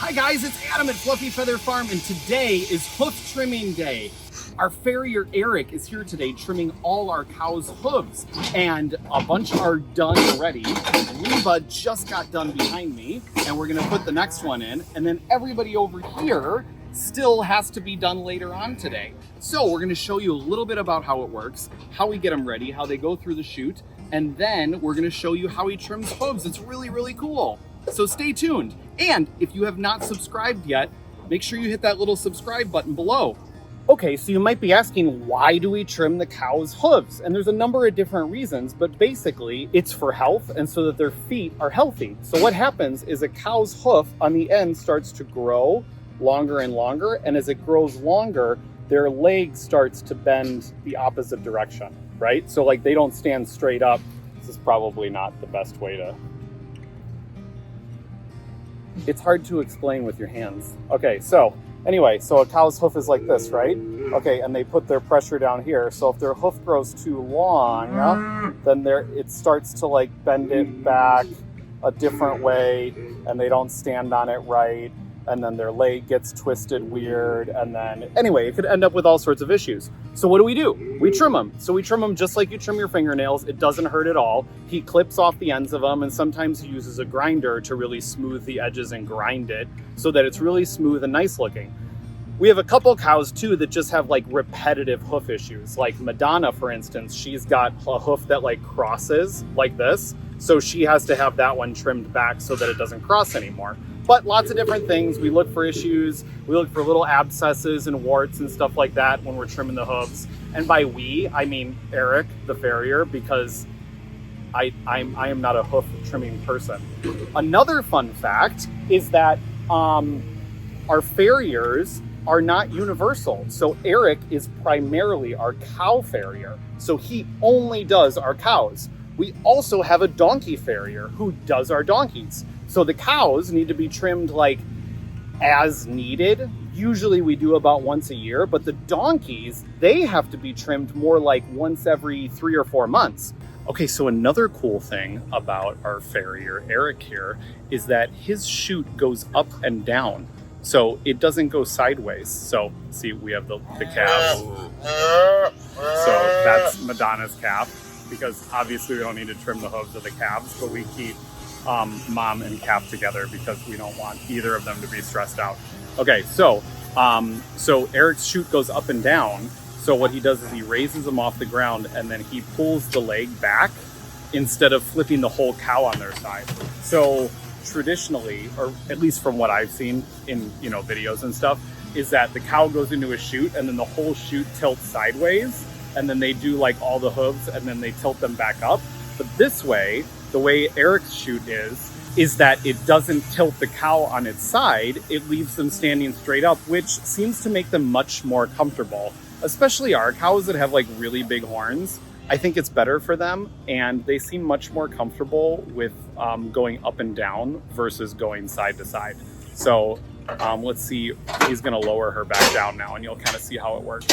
Hi guys, it's Adam at Fluffy Feather Farm, and today is hoof trimming day. Our farrier Eric is here today trimming all our cows' hooves, and a bunch are done already. Reba just got done behind me, and we're gonna put the next one in, and then everybody over here still has to be done later on today. So we're gonna show you a little bit about how it works, how we get them ready, how they go through the chute, and then we're gonna show you how he trims hooves. It's really, really cool. So stay tuned. And if you have not subscribed yet, make sure you hit that little subscribe button below. Okay, so you might be asking, why do we trim the cow's hooves? And there's a number of different reasons, but basically it's for health and so that their feet are healthy. So what happens is a cow's hoof on the end starts to grow longer and longer, and as it grows longer, their leg starts to bend the opposite direction, right? So like they don't stand straight up. This is probably not the best way to... It's hard to explain with your hands. Okay, so anyway, so a cow's hoof is like this, right? Okay, and they put their pressure down here. So if their hoof grows too long, then it starts to like bend it back a different way, and they don't stand on it right, and then their leg gets twisted weird, and then anyway, it could end up with all sorts of issues. So what do? We trim them. So we trim them just like you trim your fingernails. It doesn't hurt at all. He clips off the ends of them, and sometimes he uses a grinder to really smooth the edges and grind it so that it's really smooth and nice looking. We have a couple cows too that just have like repetitive hoof issues. Like Madonna, for instance, she's got a hoof that like crosses like this. So she has to have that one trimmed back so that it doesn't cross anymore. But lots of different things. We look for issues. We look for little abscesses and warts and stuff like that when we're trimming the hooves. And by we, I mean Eric, the farrier, because I am not a hoof trimming person. Another fun fact is that our farriers are not universal. So Eric is primarily our cow farrier. So he only does our cows. We also have a donkey farrier who does our donkeys. So the cows need to be trimmed like as needed. Usually we do about once a year, but the donkeys, they have to be trimmed more like once every 3 or 4 months. Okay, so another cool thing about our farrier, Eric here, is that his chute goes up and down. So it doesn't go sideways. So see, we have the calves. So that's Madonna's calf, because obviously we don't need to trim the hooves of the calves, but we keep mom and calf together because we don't want either of them to be stressed out. Okay, so Eric's chute goes up and down. So what he does is he raises them off the ground, and then he pulls the leg back instead of flipping the whole cow on their side. So traditionally, or at least from what I've seen in videos and stuff, is that the cow goes into a chute and then the whole chute tilts sideways, and then they do like all the hooves and then they tilt them back up. But this way, the way Eric's chute is that it doesn't tilt the cow on its side. It leaves them standing straight up, which seems to make them much more comfortable, especially our cows that have like really big horns. I think it's better for them, and they seem much more comfortable with going up and down versus going side to side. So let's see, he's gonna lower her back down now, and you'll kind of see how it works.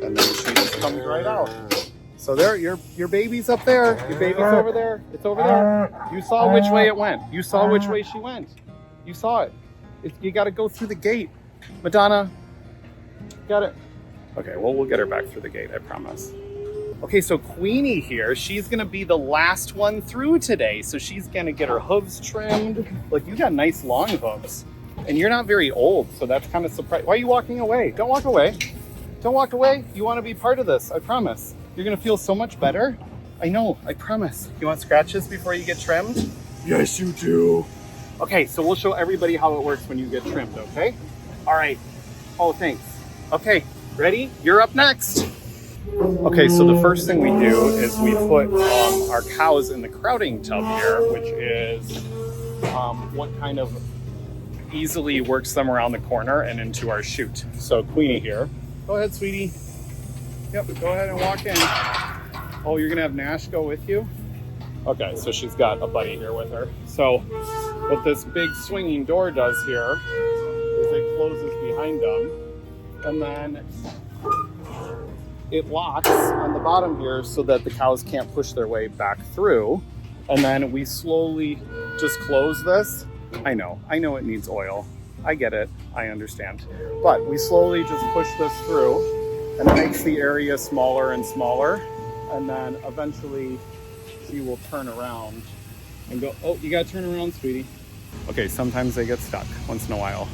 And then she just comes right out. So there, your baby's up there. Your baby's over there. It's over there. You saw which way it went. You saw which way she went. You saw it. You got to go through the gate. Madonna, got it. Okay, well, we'll get her back through the gate, I promise. Okay, so Queenie here, she's going to be the last one through today. So she's going to get her hooves trimmed. Look, you got nice long hooves. And you're not very old, so that's kind of surprising. Why are you walking away? Don't walk away. Don't walk away. You want to be part of this, I promise. You're going to feel so much better. I know, I promise. You want scratches before you get trimmed? Yes, you do. Okay, so we'll show everybody how it works when you get trimmed, okay? All right. Oh, thanks. Okay, ready? You're up next. Okay, so the first thing we do is we put our cows in the crowding tub here, which is what kind of easily works them around the corner and into our chute. So Queenie here. Go ahead, sweetie. Yep, go ahead and walk in. Oh, you're gonna have Nash go with you? Okay, so she's got a buddy here with her. So what this big swinging door does here is it closes behind them, and then it locks on the bottom here so that the cows can't push their way back through. And then we slowly just close this. I know it needs oil. I get it, I understand. But we slowly just push this through and it makes the area smaller and smaller. And then eventually she will turn around and go, oh, you gotta turn around, sweetie. Okay, sometimes they get stuck once in a while.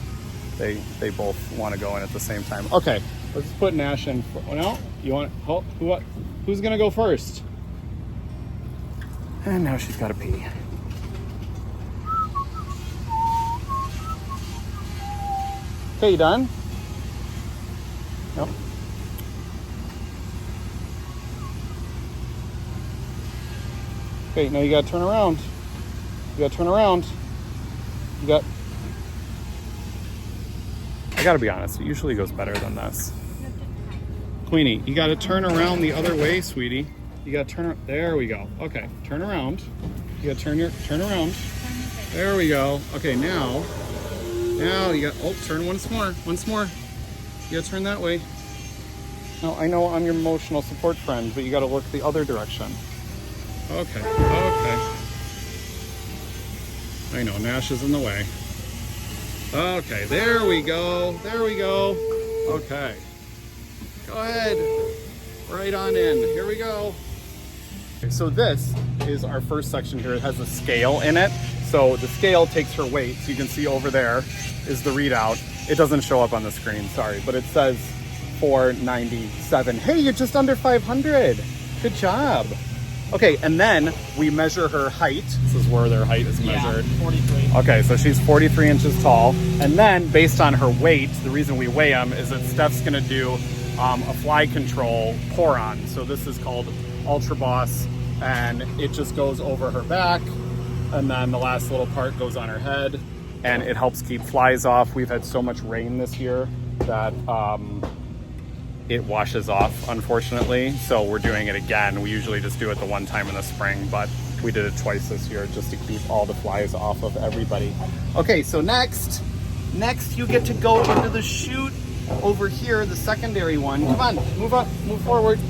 They both want to go in at the same time. Okay, let's put Nash in. No, you want, oh, who's gonna go first? And now she's gotta pee. Okay, you done? Nope. Okay, now you gotta turn around. You gotta turn around. I gotta be honest, it usually goes better than this. Queenie, you gotta turn around the other way, sweetie. You gotta turn, there we go. Okay, turn around. You gotta turn around. There we go. Okay, now you got, oh, turn once more. You gotta turn that way. Now, I know I'm your emotional support friend, but you gotta look the other direction. Okay. I know, Nash is in the way. Okay, there we go. Okay. Go ahead. Right on in. Here we go. Okay, so this is our first section here. It has a scale in it. So the scale takes her weight. So you can see over there is the readout. It doesn't show up on the screen, sorry, but it says 497. Hey, you're just under 500. Good job. Okay, and then we measure her height. This is where their height is measured. Yeah, 43. Okay, so she's 43 inches tall. And then based on her weight, the reason we weigh them is that Steph's gonna do a fly control pour-on. So this is called Ultra Boss, and it just goes over her back. And then the last little part goes on her head, and it helps keep flies off. We've had so much rain this year that it washes off, unfortunately. So we're doing it again. We usually just do it the one time in the spring, but we did it twice this year just to keep all the flies off of everybody. Okay, so next you get to go into the chute over here, the secondary one. Come on, move up, move forward.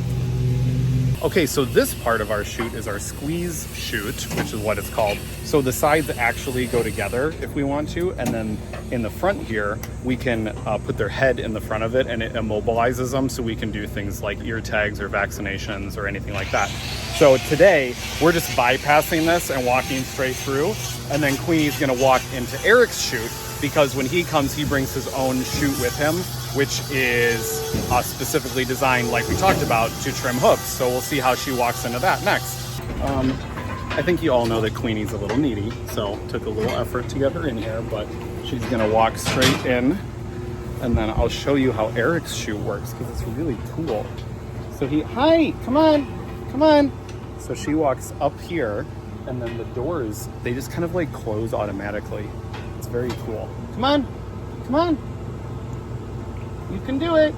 Okay, so this part of our chute is our squeeze chute, which is what it's called. So the sides actually go together if we want to, and then in the front here, we can put their head in the front of it and it immobilizes them so we can do things like ear tags or vaccinations or anything like that. So today, we're just bypassing this and walking straight through, and then Queenie's gonna walk into Eric's chute because when he comes, he brings his own chute with him, which is specifically designed, like we talked about, to trim hooves. So we'll see how she walks into that next. I think you all know that Queenie's a little needy, so it took a little effort to get her in here, but she's gonna walk straight in, and then I'll show you how Eric's chute works because it's really cool. So hi, come on. So she walks up here, and then the doors, they just kind of like close automatically. It's very cool. Come on. You can do it.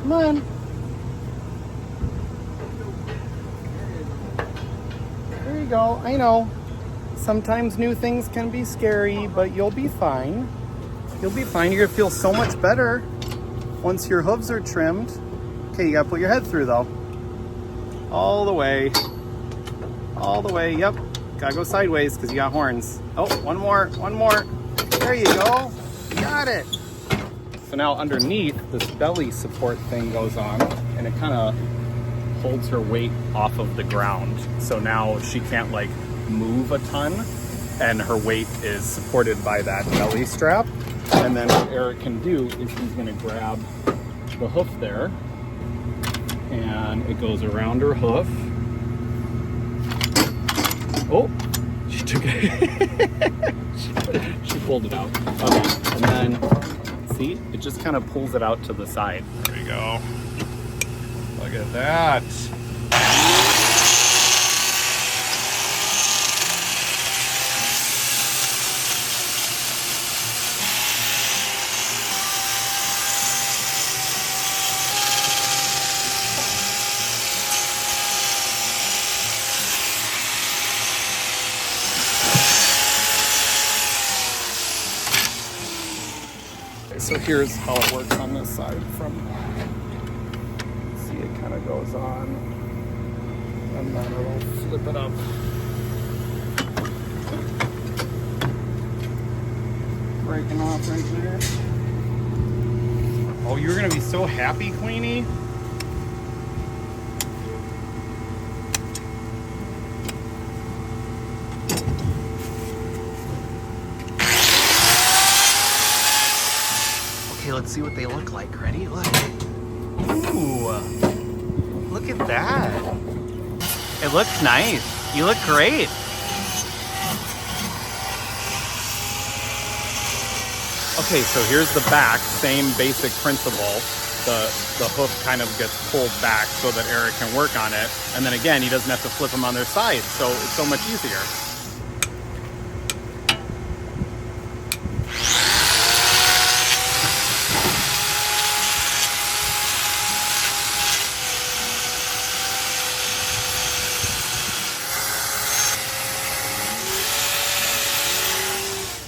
Come on. There you go. I know. Sometimes new things can be scary, but you'll be fine. You'll be fine. You're gonna feel so much better once your hooves are trimmed. Okay, you gotta put your head through though. All the way. Yep. Gotta go sideways because you got horns. Oh, one more. There you go. You got it. So now underneath, this belly support thing goes on, and it kind of holds her weight off of the ground. So now she can't like move a ton, and her weight is supported by that belly strap. And then what Eric can do is he's gonna grab the hoof there, and it goes around her hoof. Oh, she took it. she pulled it out. Okay, and then see, it just kind of pulls it out to the side. There we go. Look at that. So here's how it works on this side from kind of goes on, and then it'll flip it up. Breaking off right there. Oh, you're gonna be so happy, Queenie. Okay, let's see what they look like. Ready? Look. Ooh, look at that. It looks nice. You look great. Okay, so here's the back, same basic principle. The hoof kind of gets pulled back so that Eric can work on it. And then again, he doesn't have to flip them on their side, so it's so much easier.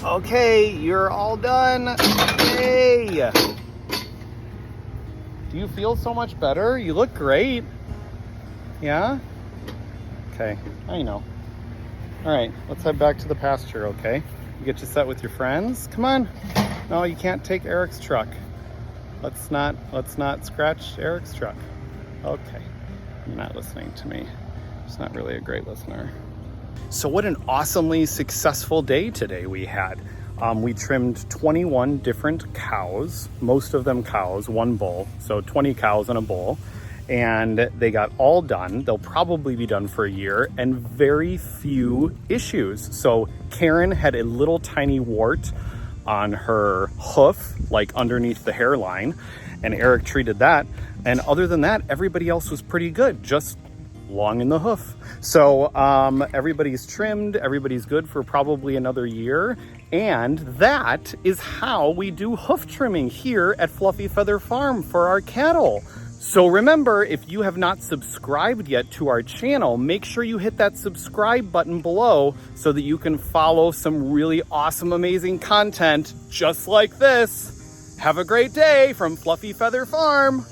Okay, you're all done. Yay! Do you feel so much better? You look great. Yeah? Okay, I know. All right, let's head back to the pasture, okay? You get you set with your friends. Come on. No, you can't take Eric's truck. Let's not scratch Eric's truck. Okay, you're not listening to me. He's not really a great listener. So what an awesomely successful day today we had. We trimmed 21 different cows, most of them cows, one bull, so 20 cows and a bull, and they got all done. They'll probably be done for a year, and very few issues. So Karen had a little tiny wart on her hoof, like underneath the hairline, and Eric treated that. And other than that, everybody else was pretty good, just long in the hoof. So everybody's trimmed, everybody's good for probably another year. And that is how we do hoof trimming here at Fluffy Feather Farm for our cattle. So remember, if you have not subscribed yet to our channel, make sure you hit that subscribe button below so that you can follow some really awesome, amazing content just like this. Have a great day from Fluffy Feather Farm.